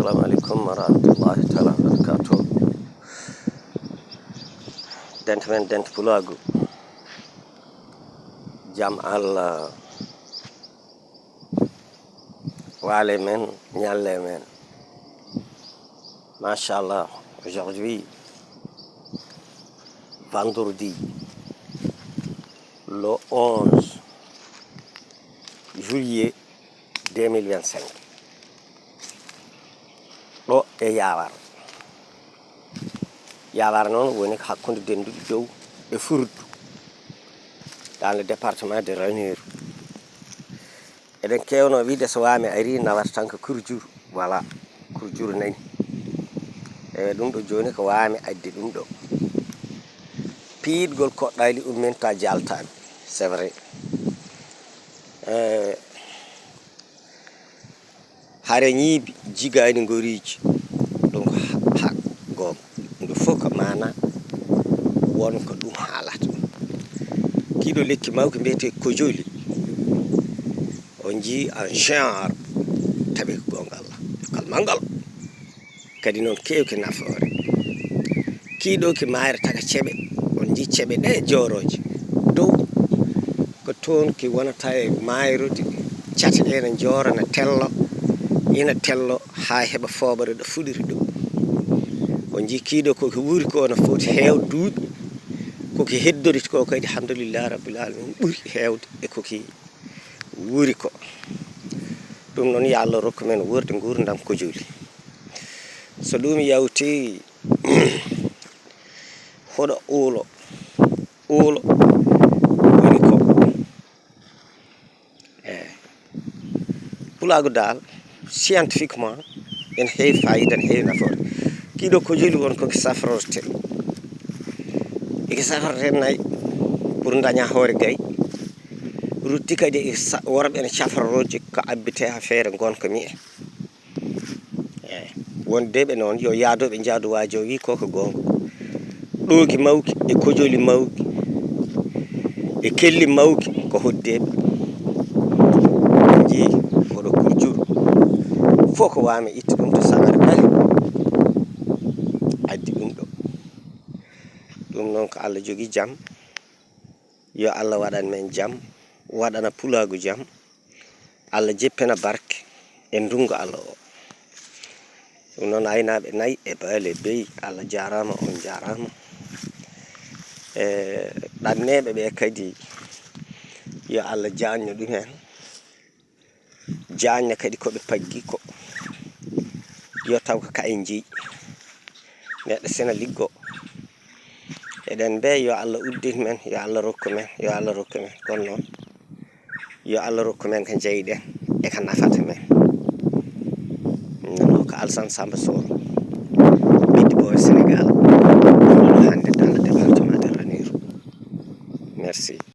assalamu alaikum warahmatullahi taala wabarakatuh. Dent men dent pulagu jam Allah wale men nyalle men. Machallah, aujourd'hui vendredi le 11 juillet 2025 ɗo e yawar noon woni hakkude denduɗe dow e furdu dans le département de Ranérou. Eɗen kewno wiide so Waame ari nawata tan ko kurjuru, voilà kurjuru nani e ɗum ɗo joni ko Waame addi ɗum ɗo piidgol koɗɗali ummin ta jaltani, c'est vrai. Hare ñiibi jigani goriji ɗum ko haq gonga nde fof ko mana wonko ɗum haalata. Kiɗo lekki mawki mbiyete kojoli on jii en genre tawi ko gonga Allah kalmangal kadi noon kewki nafoore. Kiɗo ki mayre taka ceɓe on jii ceɓe ɗe joroje dow ko toon ki wonata e mayrode cate ɗe ne joora ne tello ina tello ha heɓa foɓare ɗo fuɗiri ɗum. On jii kiiɗo koki wuuri ko no foti heew duuɓi koki heddori ko kadi alhamdulillah rabbil alamin ɓuuri heewde e koki wuuri ko. Ɗum noon yo Allah rokku men wurde gurdam ko joli. So ɗum yawti hoɗo ulo woni ko pulagu dal scientifiquement ene heewi fayida ne heewi nafoore. Kiiɗo ko joli won koki safrorte eki safrorte nayyi pour daña hoore gayi rutti kadi worɓe ne cafroroje ko abbite ha feere gonka mi'e wondeɓe noon yo yaadoɓe jaadu waaji o wi koko gonga ɗooki mawki e kojoli mawki e kelli mawki ko hoddeɓe jii hoɗo kurjuru fof ko Waame itti ɗum to sagara bari addi ɗum ɗo. Ɗum noon ko Allah jogui jaam, yo Allah waɗan men jaam, waɗana pulagu jaam, Allah jeppina barke e ndungu Allah o. Ɗum noon aynaɓe nayyi e baali e beyi Allah jarama on jarama. Ɗanneɓe ɓe kadi yo Allah janño ɗumen, janña kadi koɓe paggi ko yo taw ko kayen jeeyi. Neɗɗo sina liggo eɗen mbiya yo Allah uddin men, yo Allah rokku men, yo Allah rokku men, kono noon yo Allah rokku men ko jeyɗen e ko nafata men. Non ko Alassane Samba Sow ɓeddi ɓooyo Sénégal hande dans le département de Ranérou. Merci.